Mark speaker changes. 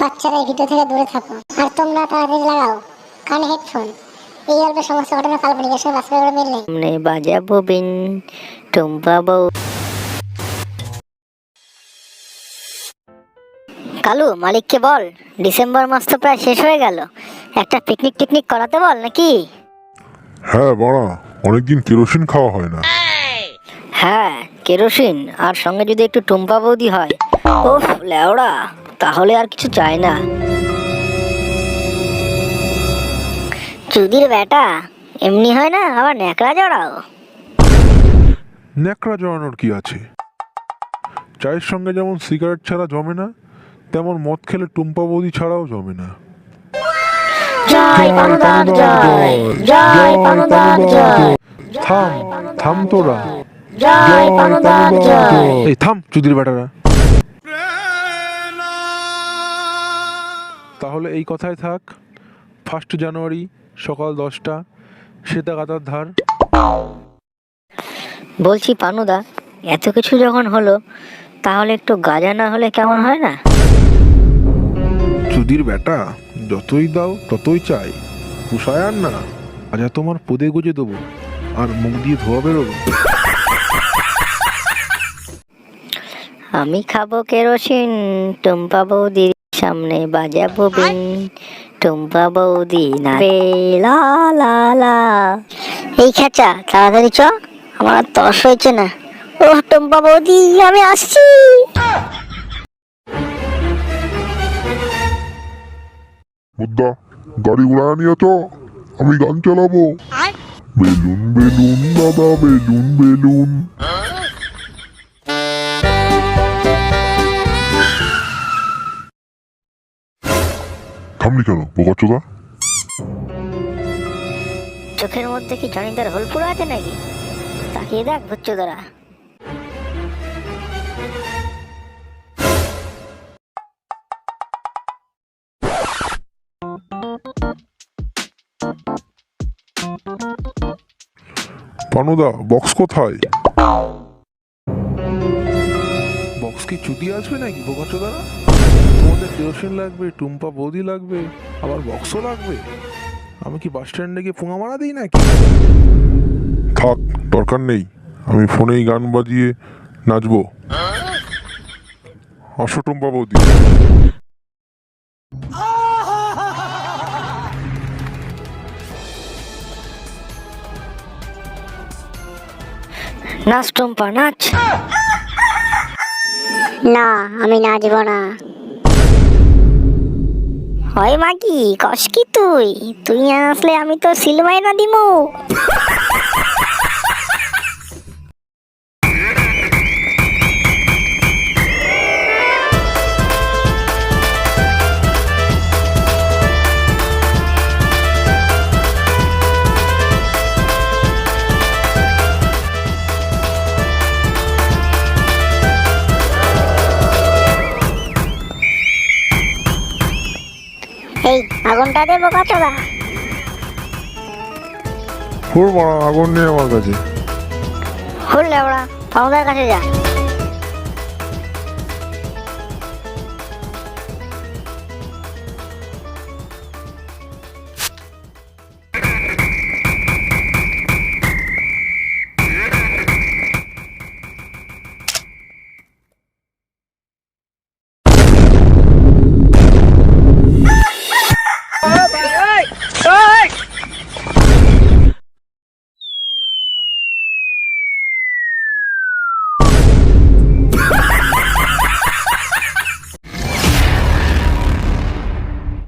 Speaker 1: বাচ্চারা এই ভিডিও থেকে দূরে থাকো। আর তোমরা তাড়াতাড়ি লাগাও কানে হেডফোন। এই গল্পের সমস্ত ঘটনা কাল্পনিক, এর সঙ্গে বাস্তবের মিল নেই।
Speaker 2: সামনে বাজাবো বিন টুম্পা বউ। কালু, মালিককে বল ডিসেম্বর মাস তো প্রায় শেষ হয়ে গেল, একটা পিকনিক টিকনিক করাতে বল নাকি।
Speaker 3: হ্যাঁ বাড়া, অনেকদিন কেরোসিন খাওয়া হয় না।
Speaker 2: হ্যাঁ, কেরোসিন আর সঙ্গে যদি একটু টুম্পা বৌদি হয়, ওফ লেওড়া, তাহলে আর কিছু চাই না। চুদির বেটা, এমনি হয় না, আবার ন্যাকড়া জড়াও।
Speaker 3: ন্যাকড়া জড়ানোর কি আছে? চায়ের সঙ্গে যেমন সিগারেট ছাড়া জমে না, তেমন মদ খেলে টুম্পা বৌদি ছাড়াও জমে না।
Speaker 2: জয় পানুদার জয়, জয় পানুদার জয়,
Speaker 3: থাম থাম তোরা,
Speaker 2: জয় পানুদার জয়।
Speaker 3: এই থাম চুদির বেটারা। তাহলে এই কথাই থাক। 1 জানুয়ারি সকাল 10টা, শ্বেতাগাতার ধার।
Speaker 2: বলছি পানুদা, এত কিছু যখন হলো, তাহলে একটু গাঁজা না হলে কেমন হয় না?
Speaker 3: চুদির বেটা, যতই দাও ততই চাই, পুষায় আর না। আজ তোমার পদে গুজে দেবো আর মুখ দিয়ে ধোয়া বেরোবে।
Speaker 2: আমি খাবো কেরোসিন, টুম্পা বৌদির সামনে বাজাবো বিন, টুম্পা বৌদি না লা লা লা। এই খেচা, তাড়াতাড়ি চ, আমার আর তর্স হয়েছে না। ও টুম্পা বৌদি, আমি আসছি।
Speaker 4: মুদ্দা, গাড়ি উড়ায় নিয়ে তো আমি গান চালাবো। বেলুন বেলুন দাদা, বেলুন বেলুন। থামলি কেন বোকাচোদা?
Speaker 2: চোখের মধ্যে কি জনিদার হোল পুরো আছে নাকি? তাকিয়ে দেখ ভুচ্চোদারা।
Speaker 4: পানুদা, বক্স কোথায়?
Speaker 3: বক্স কি চুদি আসবে নাকি বোকাচোদারা? তোমাদের কেরোসিন লাগবে, টুম্পা বৌদি লাগবে, আবার বক্সও লাগবে। আমি কি বাস স্ট্যান্ডে গিয়ে পুঙা মারা দিই নাকি?
Speaker 4: থাক, দরকার নেই, আমি ফোনেই গান বাজিয়ে নাচবো। আসো টুম্পা বৌদি।
Speaker 2: নাচ টুম্পা নাচ।
Speaker 1: না, আমি নাচবো না।
Speaker 2: হয় মাগি, কস কি তুই? তুই না আসলে আমি তো সিলমাই না দিমু। এই আগুনটা দে বোকাচোদা।
Speaker 3: ফুর মারা, আগুন নেই আমার কাছে।
Speaker 2: হুল লেওড়া, পাউদার কাছে যা।